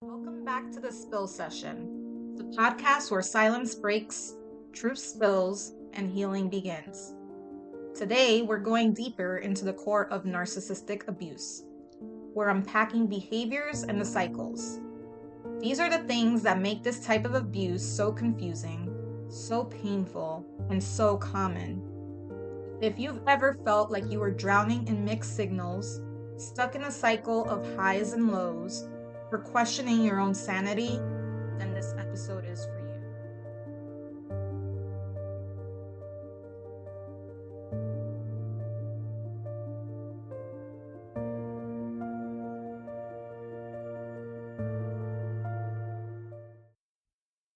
Welcome back to the Spill Session, the podcast where silence breaks, truth spills, and healing begins. Today, we're going deeper into the core of narcissistic abuse. We're unpacking behaviors and the cycles. These are the things that make this type of abuse so confusing, so painful, and so common. If you've ever felt like you were drowning in mixed signals, stuck in a cycle of highs and lows, or questioning your own sanity, then this episode is for you.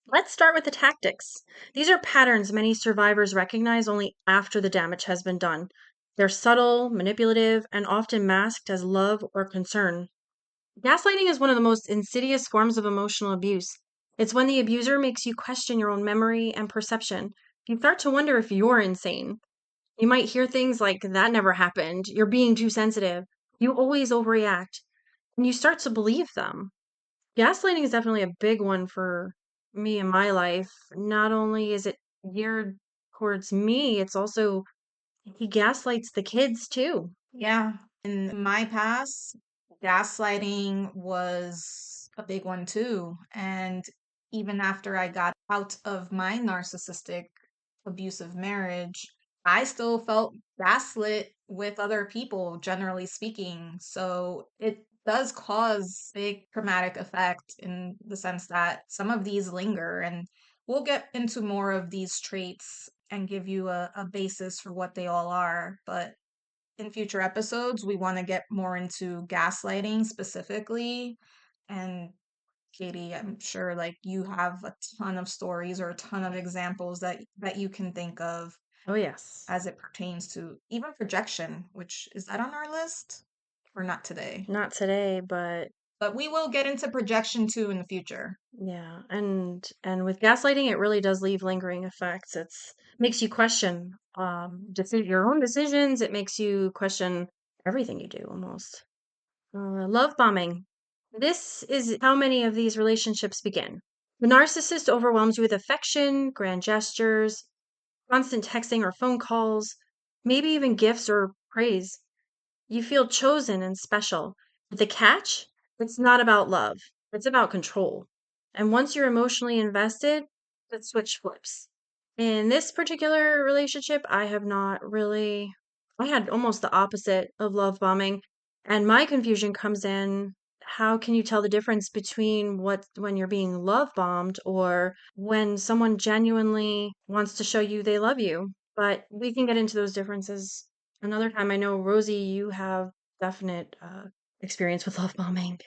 Let's start with the tactics. These are patterns many survivors recognize only after the damage has been done. They're subtle, manipulative, and often masked as love or concern. Gaslighting is one of the most insidious forms of emotional abuse. It's when the abuser makes you question your own memory and perception. You start to wonder if you're insane. You might hear things like, that never happened, you're being too sensitive, you always overreact, and you start to believe them. Gaslighting is definitely a big one for me in my life. Not only is it geared towards me, it's also he gaslights the kids too. Yeah, in my past, gaslighting was a big one too. And even after I got out of my narcissistic abusive marriage, I still felt gaslit with other people, generally speaking. So it does cause big traumatic effect in the sense that some of these linger. And we'll get into more of these traits and give you a basis for what they all are. But in future episodes, we want to get more into gaslighting specifically. And Katie, I'm sure like you have a ton of stories or a ton of examples that you can think of Oh, yes. as it pertains to even projection, which is that on our list or not today? Not today, but But we will get into projection too in the future. yeah. And with gaslighting it really does leave lingering effects. It's makes you question your own decisions. It makes you question everything you do almost. Love bombing. This is how many of these relationships begin. The narcissist overwhelms you with affection, grand gestures, constant texting or phone calls, maybe even gifts or praise. You feel chosen and special. But the catch? It's not about love, it's about control. And once you're emotionally invested, the switch flips. In this particular relationship, I had almost the opposite of love bombing. And my confusion comes in, how can you tell the difference between when you're being love bombed or when someone genuinely wants to show you they love you? But we can get into those differences another time. I know, Rosie, you have definite experience with love bombing.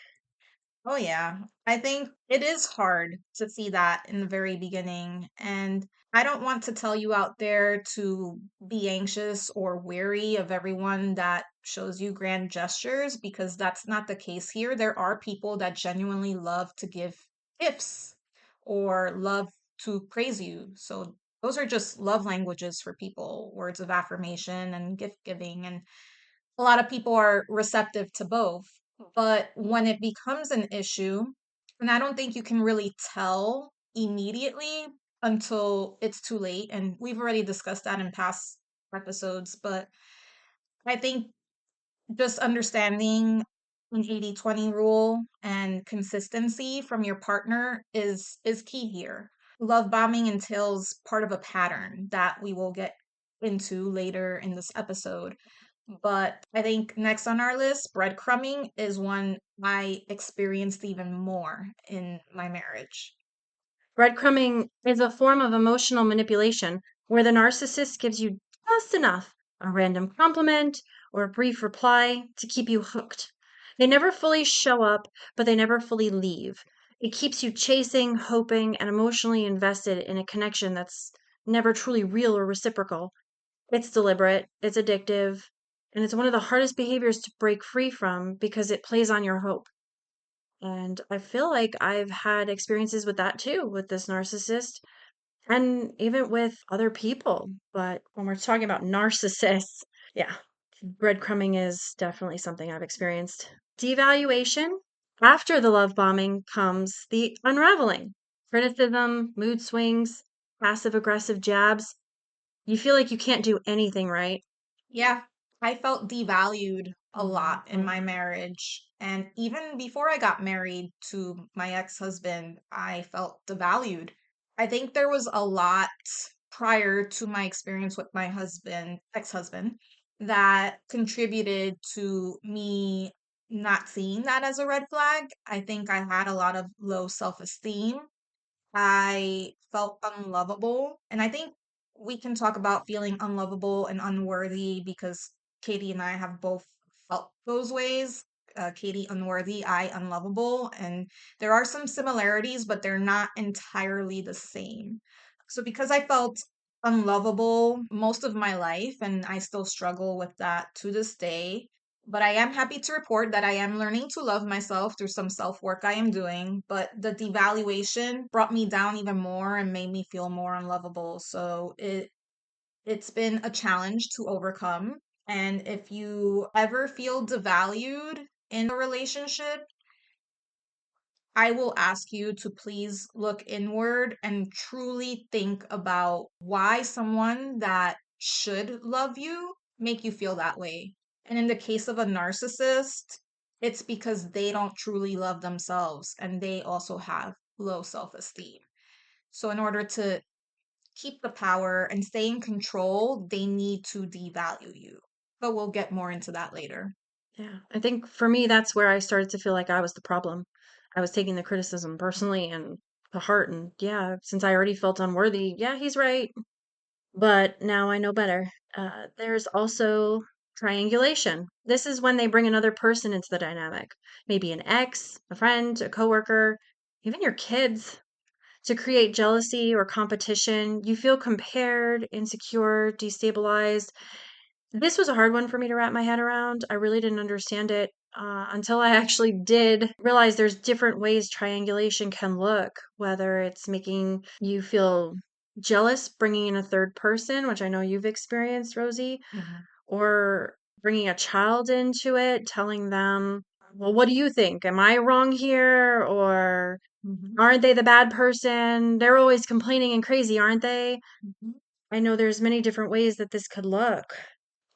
Oh, yeah. I think it is hard to see that in the very beginning. And I don't want to tell you out there to be anxious or wary of everyone that shows you grand gestures because that's not the case here. There are people that genuinely love to give gifts or love to praise you. So those are just love languages for people, words of affirmation and gift giving. And a lot of people are receptive to both. But when it becomes an issue, and I don't think you can really tell immediately until it's too late, and we've already discussed that in past episodes, but I think just understanding an 80-20 rule and consistency from your partner is key here. Love bombing entails part of a pattern that we will get into later in this episode. But I think next on our list, breadcrumbing is one I experienced even more in my marriage. Breadcrumbing is a form of emotional manipulation where the narcissist gives you just enough, a random compliment or a brief reply to keep you hooked. They never fully show up, but they never fully leave. It keeps you chasing, hoping, and emotionally invested in a connection that's never truly real or reciprocal. It's deliberate, it's addictive, and it's one of the hardest behaviors to break free from because it plays on your hope. And I feel like I've had experiences with that too, with this narcissist and even with other people. But when we're talking about narcissists, yeah, breadcrumbing is definitely something I've experienced. Devaluation. After the love bombing comes the unraveling. Criticism, mood swings, passive aggressive jabs. You feel like you can't do anything right. Yeah, I felt devalued a lot in my Mhm. marriage. And even before I got married to my ex-husband, I felt devalued. I think there was a lot prior to my experience with my husband, ex-husband, that contributed to me not seeing that as a red flag. I think I had a lot of low self-esteem. I felt unlovable. And I think we can talk about feeling unlovable and unworthy because Katie and I have both felt those ways. Katie unworthy, I unlovable. And there are some similarities, but they're not entirely the same. So because I felt unlovable most of my life, and I still struggle with that to this day, but I am happy to report that I am learning to love myself through some self work I am doing. But the devaluation brought me down even more and made me feel more unlovable. So it's been a challenge to overcome. And if you ever feel devalued in a relationship, I will ask you to please look inward and truly think about why someone that should love you make you feel that way. And in the case of a narcissist, it's because they don't truly love themselves and they also have low self-esteem. So in order to keep the power and stay in control, they need to devalue you. But we'll get more into that later. Yeah. I think for me, that's where I started to feel like I was the problem. I was taking the criticism personally and to heart. And yeah, since I already felt unworthy, yeah, he's right. But now I know better. There's also triangulation. This is when they bring another person into the dynamic, maybe an ex, a friend, a coworker, even your kids, to create jealousy or competition. You feel compared, insecure, destabilized. This was a hard one for me to wrap my head around. I really didn't understand it until I actually did realize there's different ways triangulation can look, whether it's making you feel jealous, bringing in a third person, which I know you've experienced, Rosie, Mhm. or bringing a child into it, telling them, well, what do you think? Am I wrong here? Or Mhm. aren't they the bad person? They're always complaining and crazy, aren't they? Mhm. I know there's many different ways that this could look.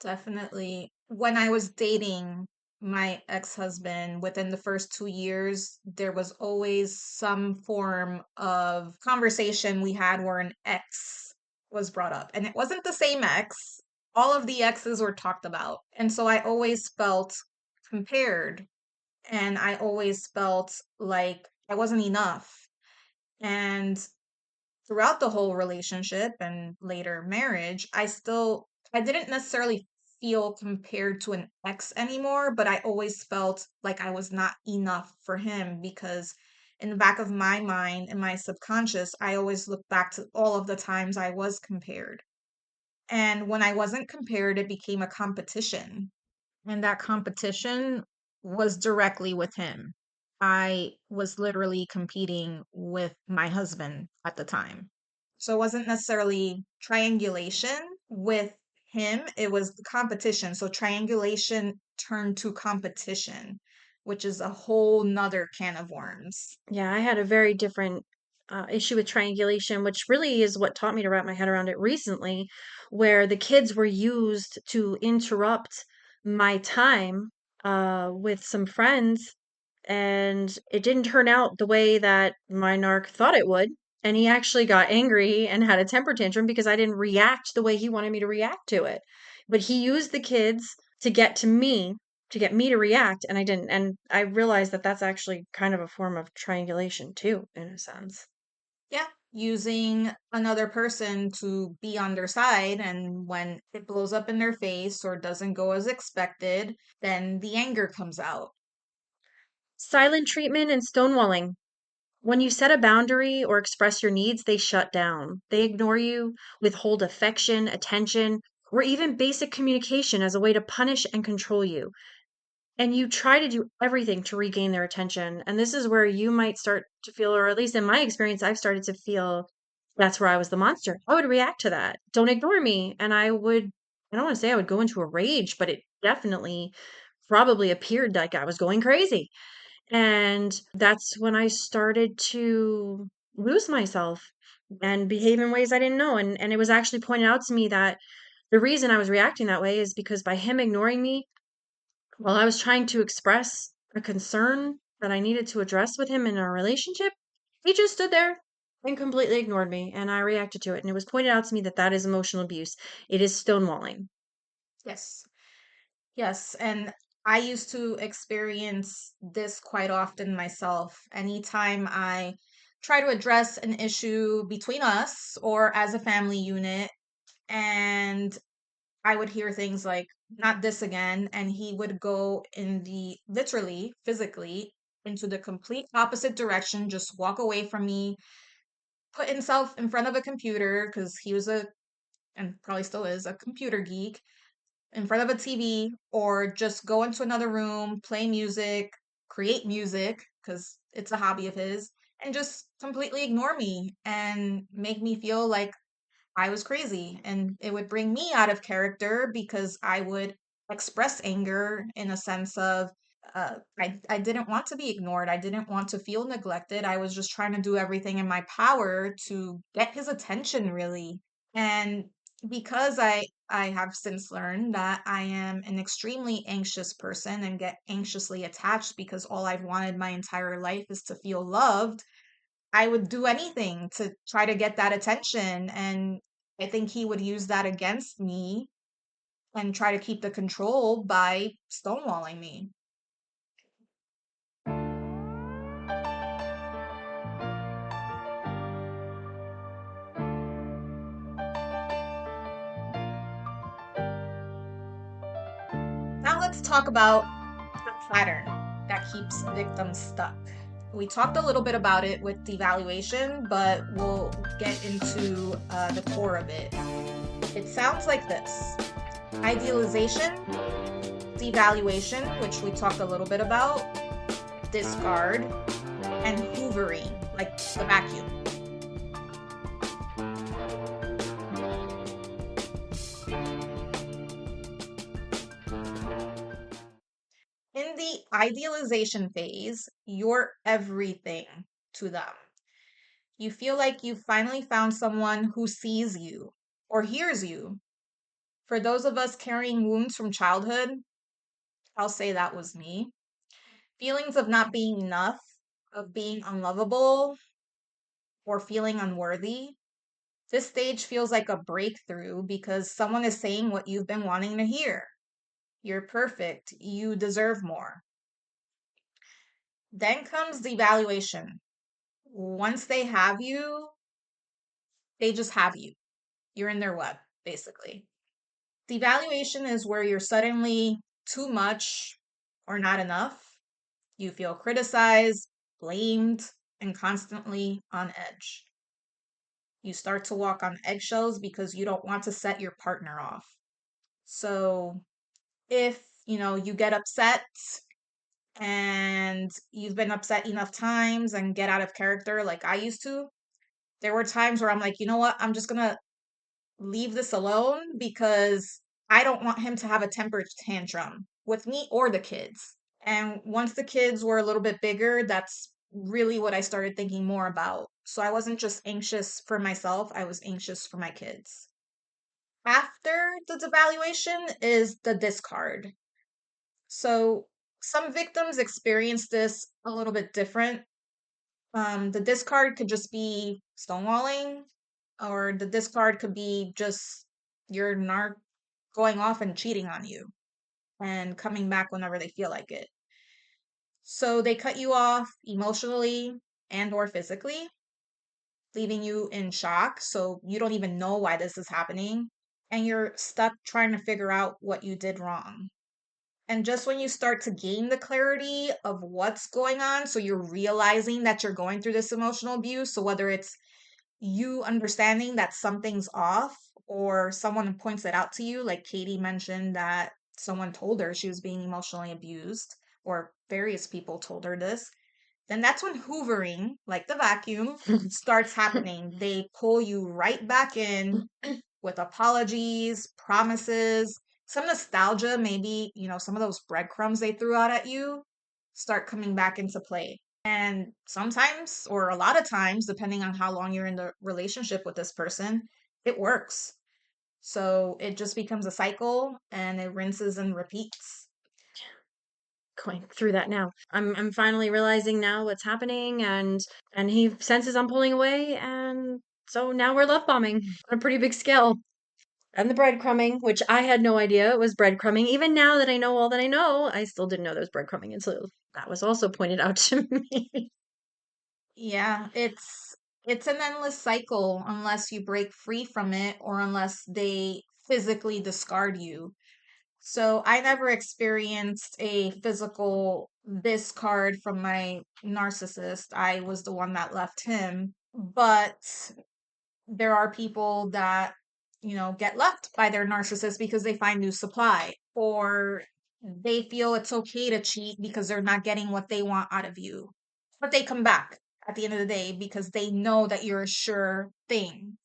Definitely. When I was dating my ex-husband, within the first 2 years, there was always some form of conversation we had where an ex was brought up. And it wasn't the same ex. All of the exes were talked about. And so I always felt compared and I always felt like I wasn't enough. And throughout the whole relationship and later marriage, I didn't necessarily feel compared to an ex anymore, but I always felt like I was not enough for him because in the back of my mind in my subconscious, I always look back to all of the times I was compared. And when I wasn't compared, it became a competition. And that competition was directly with him. I was literally competing with my husband at the time. So it wasn't necessarily triangulation with him, it was the competition. So triangulation turned to competition, which is a whole nother can of worms. Yeah, I had a very different issue with triangulation, which really is what taught me to wrap my head around it recently, where the kids were used to interrupt my time with some friends, and it didn't turn out the way that my narc thought it would. And he actually got angry and had a temper tantrum because I didn't react the way he wanted me to react to it. But he used the kids to get to me to get me to react and I didn't. And I realized that that's actually kind of a form of triangulation too, in a sense. Yeah, using another person to be on their side, and when it blows up in their face or doesn't go as expected, then the anger comes out. Silent treatment and stonewalling. When you set a boundary or express your needs, they shut down. They ignore you, withhold affection, attention, or even basic communication as a way to punish and control you. And you try to do everything to regain their attention. And this is where you might start to feel, or at least in my experience, I've started to feel that's where I was the monster. I would react to that. Don't ignore me. And I don't want to say I would go into a rage, but it definitely probably appeared like I was going crazy. And that's when I started to lose myself and behave in ways I didn't know. And it was actually pointed out to me that the reason I was reacting that way is because by him ignoring me while I was trying to express a concern that I needed to address with him in our relationship, he just stood there and completely ignored me. And I reacted to it. And it was pointed out to me that that is emotional abuse. It is stonewalling. Yes. Yes, and I used to experience this quite often myself. Anytime I try to address an issue between us or as a family unit, and I would hear things like, not this again, and he would go in the literally, physically, into the complete opposite direction, just walk away from me, put himself in front of a computer because he was and probably still is, a computer geek in front of a TV, or just go into another room, play music, create music because it's a hobby of his, and just completely ignore me and make me feel like I was crazy. And it would bring me out of character because I would express anger in a sense of, I didn't want to be ignored. I didn't want to feel neglected. I was just trying to do everything in my power to get his attention, really. And because I have since learned that I am an extremely anxious person and get anxiously attached because all I've wanted my entire life is to feel loved, I would do anything to try to get that attention. And I think he would use that against me and try to keep the control by stonewalling me. Now let's talk about the pattern that keeps victims stuck. We talked a little bit about it with devaluation, but we'll get into the core of it. It sounds like this: idealization, devaluation, which we talked a little bit about, discard, and hoovering, like the vacuum. In the idealization phase, you're everything to them. You feel like you finally found someone who sees you or hears you. For those of us carrying wounds from childhood, I'll say that was me. Feelings of not being enough, of being unlovable, or feeling unworthy. This stage feels like a breakthrough because someone is saying what you've been wanting to hear. You're perfect. You deserve more. Then comes the evaluation. Once they have you, they just have you. You're in their web, basically. The evaluation is where you're suddenly too much or not enough. You feel criticized, blamed, and constantly on edge. You start to walk on eggshells because you don't want to set your partner off. So if, you get upset and you've been upset enough times and get out of character like I used to, there were times where I'm like, you know what? I'm just going to leave this alone because I don't want him to have a temper tantrum with me or the kids. And once the kids were a little bit bigger, that's really what I started thinking more about. So I wasn't just anxious for myself, I was anxious for my kids. After the devaluation is the discard. So some victims experience this a little bit different. The discard could just be stonewalling, or the discard could be just your narc going off and cheating on you and coming back whenever they feel like it. So they cut you off emotionally and or physically, leaving you in shock. So you don't even know why this is happening. And you're stuck trying to figure out what you did wrong. And just when you start to gain the clarity of what's going on, so you're realizing that you're going through this emotional abuse. So whether it's you understanding that something's off or someone points it out to you, like Katie mentioned that someone told her she was being emotionally abused, or various people told her this, then that's when hoovering, like the vacuum, starts happening. They pull you right back in with apologies, promises, some nostalgia, maybe, some of those breadcrumbs they threw out at you. start coming back into play. And sometimes, or a lot of times, depending on how long you're in the relationship with this person, it works. So it just becomes a cycle and it rinses and repeats. Going through that now. I'm finally realizing now what's happening, and he senses I'm pulling away, and so now we're love bombing on a pretty big scale. And the breadcrumbing, which I had no idea it was breadcrumbing. Even now that I know all that I know, I still didn't know there was breadcrumbing until that was also pointed out to me. Yeah, it's an endless cycle unless you break free from it or unless they physically discard you. So I never experienced a physical discard from my narcissist. I was the one that left him. But there are people that, get left by their narcissist because they find new supply, or they feel it's okay to cheat because they're not getting what they want out of you. But they come back at the end of the day because they know that you're a sure thing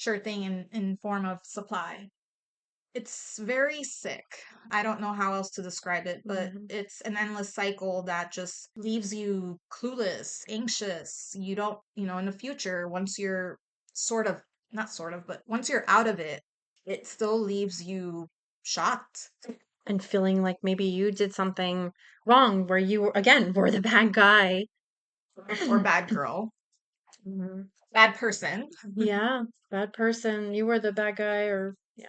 in form of supply. It's very sick. I don't know how else to describe it, but Mhm. it's an endless cycle that just leaves you clueless, anxious. You don't, in the future, once you're sort of, not sort of, but once you're out of it, it still leaves you shocked. And feeling like maybe you did something wrong where you were, again, were the bad guy. Or bad girl, Mhm. bad person. Yeah, bad person. You were the bad guy, or yeah.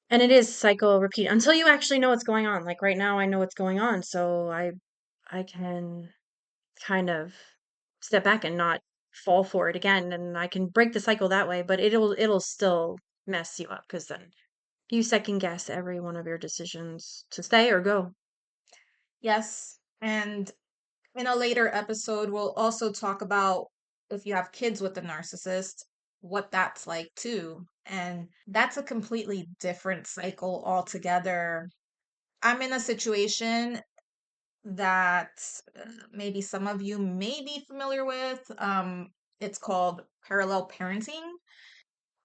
And it is cycle repeat until you actually know what's going on. Like right now, I know what's going on, so I can kind of step back and not fall for it again, and I can break the cycle that way. But it'll still mess you up because then you second guess every one of your decisions to stay or go. Yes. And in a later episode, we'll also talk about if you have kids with a narcissist, what that's like too. And that's a completely different cycle altogether. I'm in a situation that maybe some of you may be familiar with. It's called parallel parenting.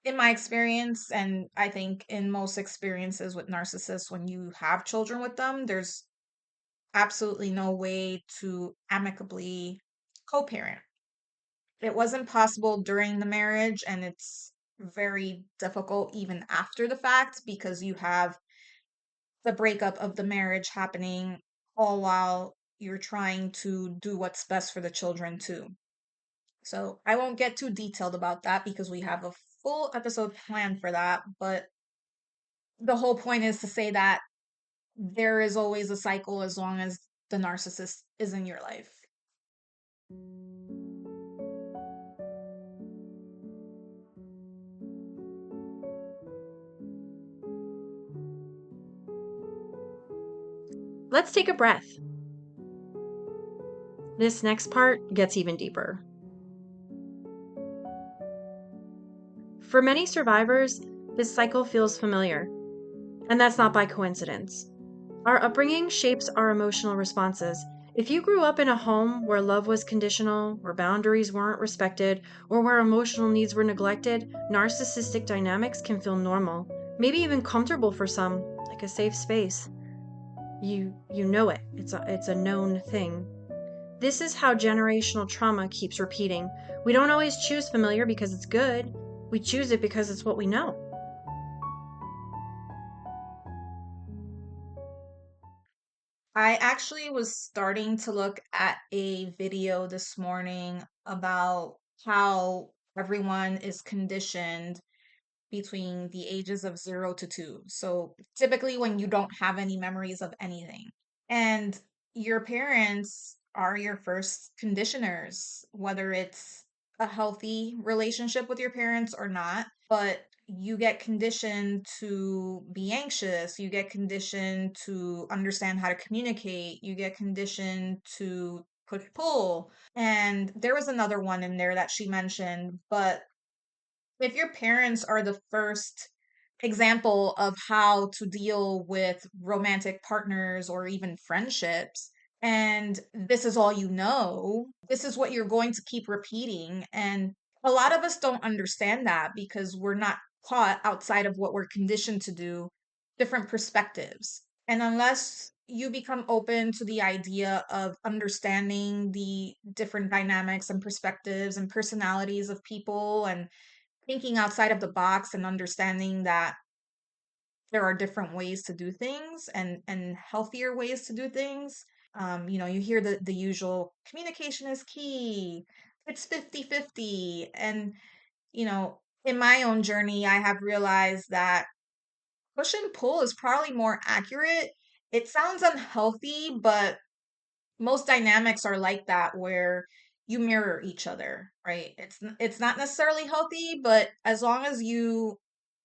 In my experience, and I think in most experiences with narcissists, when you have children with them, there's absolutely no way to amicably co-parent. It wasn't possible during the marriage, and it's very difficult even after the fact because you have the breakup of the marriage happening all while you're trying to do what's best for the children too. So I won't get too detailed about that because we have a full episode planned for that, but the whole point is to say that there is always a cycle as long as the narcissist is in your life. Let's take a breath. This next part gets even deeper. For many survivors, this cycle feels familiar, and that's not by coincidence. Our upbringing shapes our emotional responses. If you grew up in a home where love was conditional, where boundaries weren't respected, or where emotional needs were neglected, narcissistic dynamics can feel normal, maybe even comfortable for some, like a safe space. You know it. It's a known thing. This is how generational trauma keeps repeating. We don't always choose familiar because it's good. We choose it because it's what we know. I actually was starting to look at a video this morning about how everyone is conditioned between the ages of 0 to 2. So typically, when you don't have any memories of anything, and your parents are your first conditioners, whether it's a healthy relationship with your parents or not, but you get conditioned to be anxious, you get conditioned to understand how to communicate, you get conditioned to push pull. And there was another one in there that she mentioned, but if your parents are the first example of how to deal with romantic partners or even friendships, and this is all you know, this is what you're going to keep repeating. And a lot of us don't understand that because we're not taught outside of what we're conditioned to do different perspectives. And unless you become open to the idea of understanding the different dynamics and perspectives and personalities of people and thinking outside of the box and understanding that there are different ways to do things and healthier ways to do things. You hear the usual communication is key. It's 50-50. And, in my own journey, I have realized that push and pull is probably more accurate. It sounds unhealthy, but most dynamics are like that where you mirror each other, right? It's not necessarily healthy, but as long as you,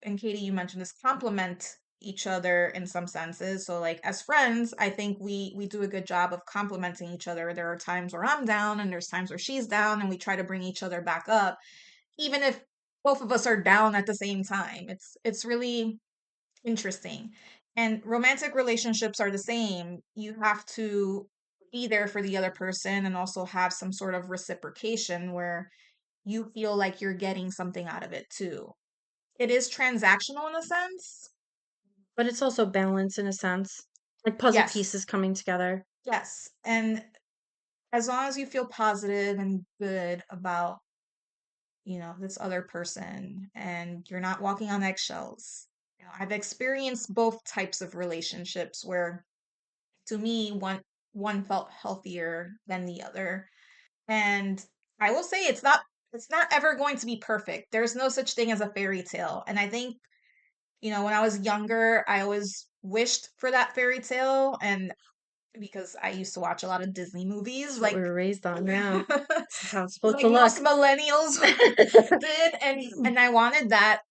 and Katie, you mentioned this, complement each other in some senses. So like as friends, I think we do a good job of complementing each other. There are times where I'm down and there's times where she's down and we try to bring each other back up, even if both of us are down at the same time. It's really interesting. And romantic relationships are the same. You have to be there for the other person and also have some sort of reciprocation where you feel like you're getting something out of it too. It is transactional in a sense. But it's also balance in a sense, like puzzle Yes. pieces coming together. Yes. And as long as you feel positive and good about, this other person and you're not walking on eggshells. I've experienced both types of relationships where to me one felt healthier than the other. And I will say it's not ever going to be perfect. There's no such thing as a fairy tale. And I think, when I was younger, I always wished for that fairy tale, and because I used to watch a lot of Disney movies It's what we like were raised on, yeah. This is how it's supposed like to look. most millennials did, and I wanted that,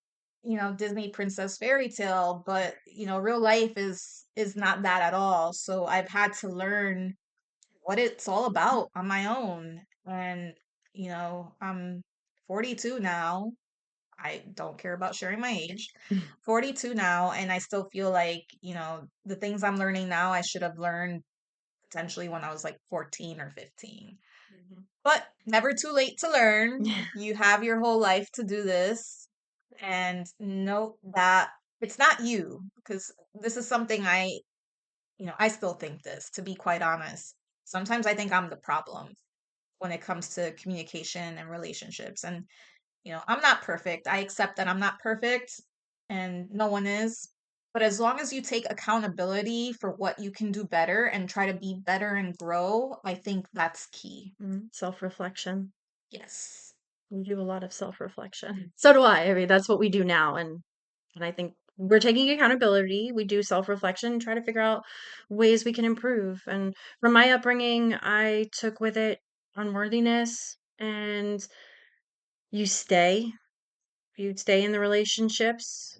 Disney princess fairy tale, but real life is not that at all. So I've had to learn what it's all about on my own. And, I'm 42 now. I don't care about sharing my age. 42 now, and I still feel like, the things I'm learning now, I should have learned potentially when I was like 14 or 15. Mhm. But never too late to learn. Yeah. You have your whole life to do this. And note that it's not you, because this is something I still think this, to be quite honest. Sometimes I think I'm the problem when it comes to communication and relationships. And, I'm not perfect. I accept that I'm not perfect and no one is. But as long as you take accountability for what you can do better and try to be better and grow, I think that's key. Self-reflection. Yes. We do a lot of self-reflection. So do I. I mean, that's what we do now. And I think we're taking accountability. We do self-reflection, try to figure out ways we can improve. And from my upbringing, I took with it unworthiness and you stay. You stay in the relationships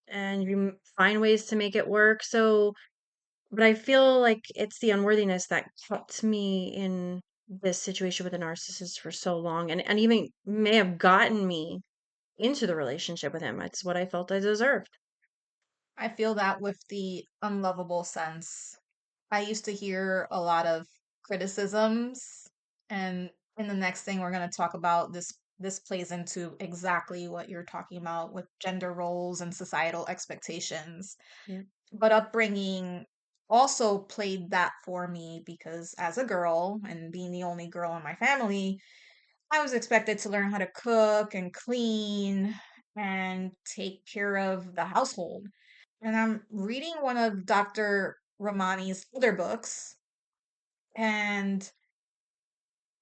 and you find ways to make it work. So, but I feel like it's the unworthiness that kept me in this situation with a narcissist for so long and even may have gotten me into the relationship with him. It's what I felt I deserved. I feel that with the unlovable sense. I used to hear a lot of criticisms, and in the next thing we're going to talk about, this plays into exactly what you're talking about with gender roles and societal expectations. Yeah. But upbringing also played that for me because as a girl and being the only girl in my family, I was expected to learn how to cook and clean and take care of the household. And I'm reading one of Dr. Romani's other books, and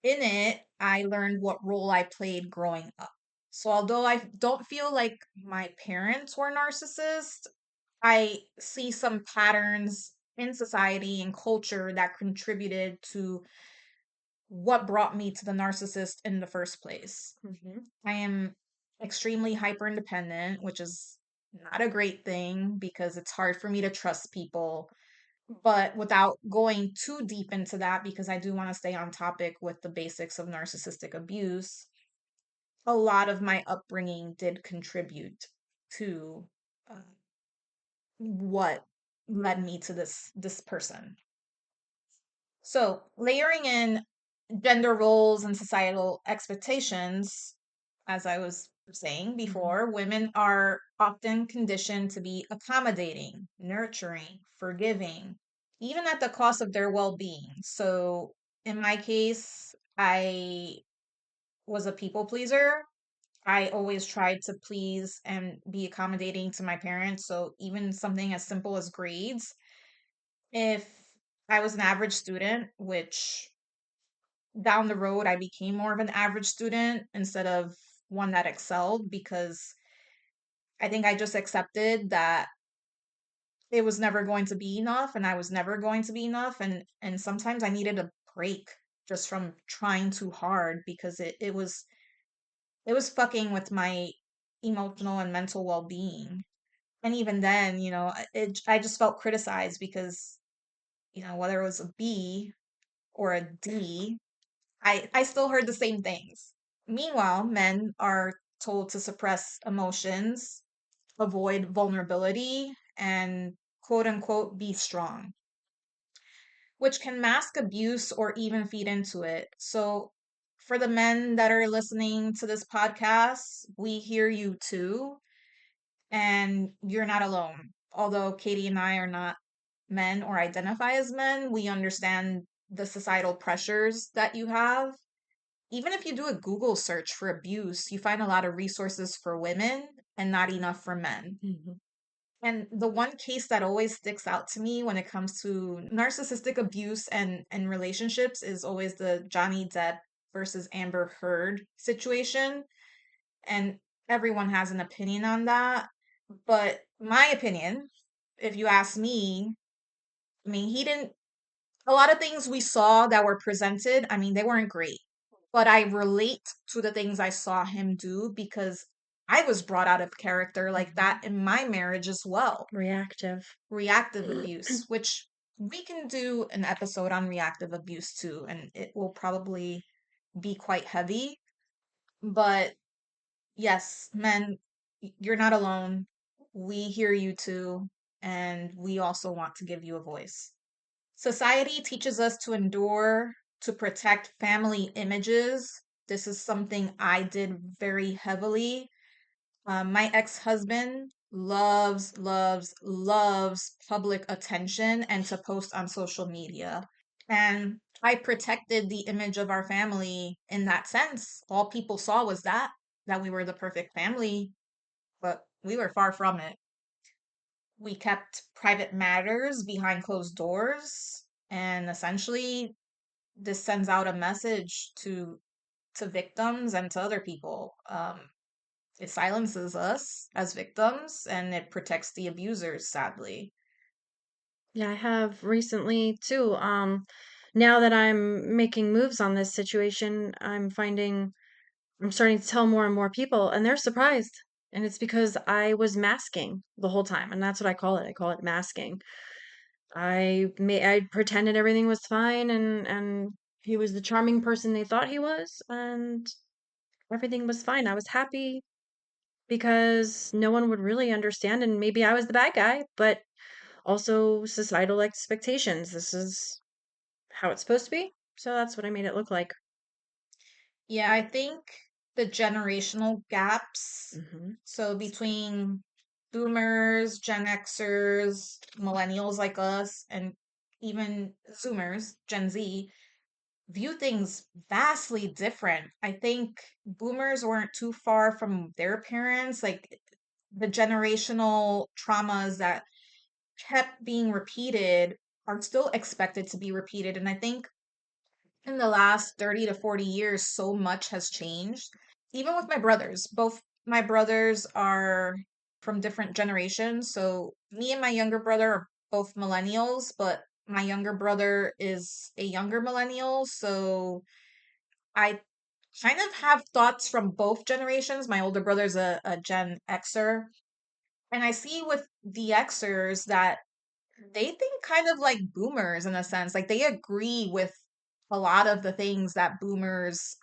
in it, I learned what role I played growing up. So although I don't feel like my parents were narcissists, I see some patterns in society and culture that contributed to what brought me to the narcissist in the first place. Hmm. I am extremely hyper independent, which is not a great thing because it's hard for me to trust people. But without going too deep into that, because I do want to stay on topic with the basics of narcissistic abuse, a lot of my upbringing did contribute to uh, what led me to this person. So, layering in gender roles and societal expectations, as I was saying Hmm. before, women are often conditioned to be accommodating, nurturing, forgiving. even at the cost of their well-being. So in my case, I was a people pleaser. I always tried to please and be accommodating to my parents. So even something as simple as grades, if I was an average student, which down the road I became more of an average student instead of one that excelled, because I think I just accepted that it was never going to be enough and I was never going to be enough, and sometimes I needed a break just from trying too hard, because it was fucking with my emotional and mental well-being. And even then, I just felt criticized because, whether it was a B or a D, I still heard the same things. Meanwhile, men are told to suppress emotions, avoid vulnerability, and quote unquote be strong, which can mask abuse or even feed into it. So, for the men that are listening to this podcast, we hear you too, and you're not alone. Although Katie and I are not men or identify as men, we understand the societal pressures that you have. Even if you do a Google search for abuse, you find a lot of resources for women and not enough for men. Mhm. And the one case that always sticks out to me when it comes to narcissistic abuse and relationships is always the Johnny Depp versus Amber Heard situation. And everyone has an opinion on that. But my opinion, if you ask me, I mean, he didn't, a lot of things we saw that were presented, I mean, they weren't great. But I relate to the things I saw him do because I was brought out of character like Mhm. that in my marriage as well. Reactive. Reactive abuse, which we can do an episode on reactive abuse too, and it will probably be quite heavy. But yes, men, you're not alone. We hear you too, and we also want to give you a voice. Society teaches us to endure, to protect family images. This is something I did very heavily. My ex-husband loves, loves, loves public attention and to post on social media. And I protected the image of our family in that sense. All people saw was that we were the perfect family, but we were far from it. We kept private matters behind closed doors, and essentially this sends out a message to victims and to other people. It silences us as victims and it protects the abusers, sadly. Yeah, I have recently too. Now that I'm making moves on this situation, I'm starting to tell more and more people, and they're surprised. And it's because I was masking the whole time, and that's what I call it. I call it masking. I pretended everything was fine, and he was the charming person they thought he was, and everything was fine. I was happy because no one would really understand, and maybe I was the bad guy, but also societal expectations. This is how it's supposed to be. So that's what I made it look like. Yeah, I think the generational gaps, Hmm. so between boomers, Gen Xers, millennials like us, and even Zoomers, Gen Z, view things vastly different. I think boomers weren't too far from their parents. Like the generational traumas that kept being repeated are still expected to be repeated. And I think in the last 30 to 40 years, so much has changed. Even with my brothers, both my brothers are from different generations. So me and my younger brother are both millennials, but my younger brother is a younger millennial. So I kind of have thoughts from both generations. My older brother's a Gen Xer. And I see with the Xers that they think kind of like boomers in a sense. Like they agree with a lot of the things that boomers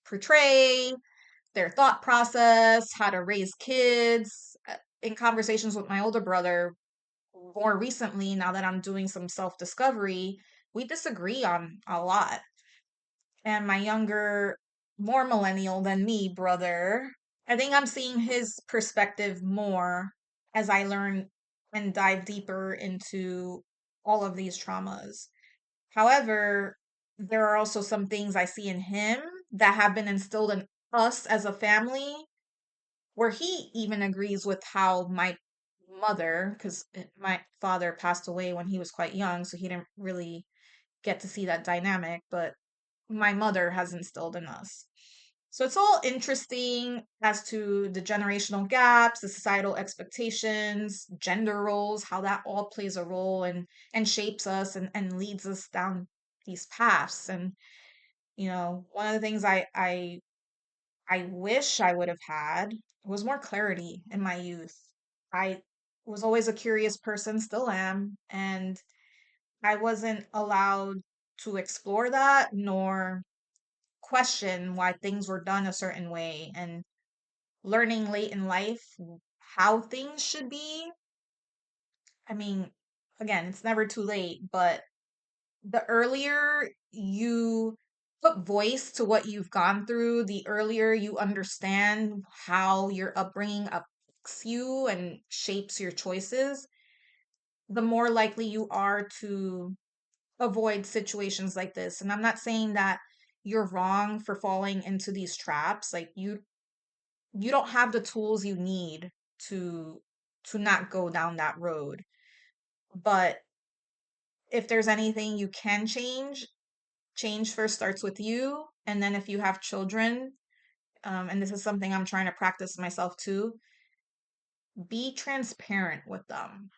portray, their thought process, how to raise kids. In conversations with my older brother more recently, now that I'm doing some self discovery, we disagree on a lot. And my younger, more millennial than me brother, I think I'm seeing his perspective more as I learn and dive deeper into all of these traumas. However, there are also some things I see in him that have been instilled in us as a family, where he even agrees with how my mother, because my father passed away when he was quite young, so he didn't really get to see that dynamic, but my mother has instilled in us. So it's all interesting as to the generational gaps, the societal expectations, gender roles, how that all plays a role and shapes us and leads us down these paths. And one of the things I wish I would have had was more clarity in my youth. I was always a curious person, still am, and I wasn't allowed to explore that nor question why things were done a certain way. And learning late in life how things should be, I mean, again, it's never too late, but the earlier you put voice to what you've gone through, the earlier you understand how your upbringing affects you and shapes your choices, the more likely you are to avoid situations like this. And I'm not saying that you're wrong for falling into these traps. Like you don't have the tools you need to not go down that road. But if there's anything you can change, change first starts with you. And then if you have children, and this is something I'm trying to practice myself too, be transparent with them.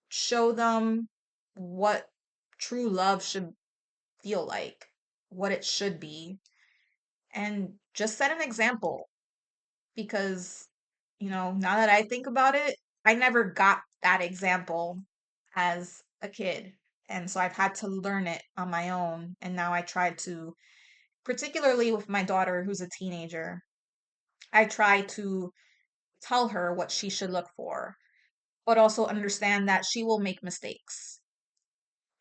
Show them what true love should feel like, what it should be, and just set an example. Because, now that I think about it, I never got that example as a kid. And so I've had to learn it on my own. And now I try to, particularly with my daughter who's a teenager, I try to tell her what she should look for, but also understand that she will make mistakes.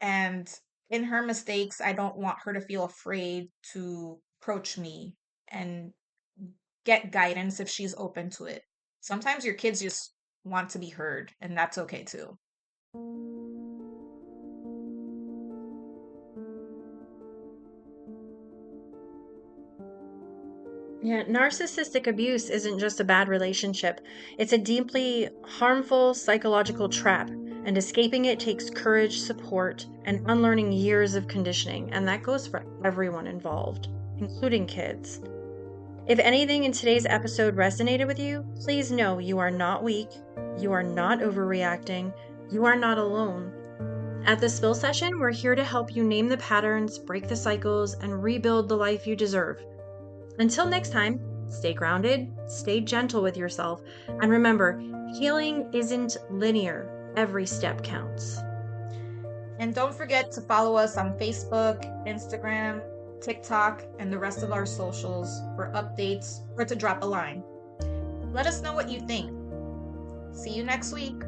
And in her mistakes, I don't want her to feel afraid to approach me and get guidance if she's open to it. Sometimes your kids just want to be heard, and that's okay too. Yeah, narcissistic abuse isn't just a bad relationship. It's a deeply harmful psychological trap, and escaping it takes courage, support, and unlearning years of conditioning, and that goes for everyone involved, including kids. If anything in today's episode resonated with you, please know you are not weak, you are not overreacting, you are not alone. At the Spill Session, we're here to help you name the patterns, break the cycles, and rebuild the life you deserve. Until next time, stay grounded, stay gentle with yourself, and remember, healing isn't linear. Every step counts. And don't forget to follow us on Facebook, Instagram, TikTok, and the rest of our socials for updates or to drop a line. Let us know what you think. See you next week.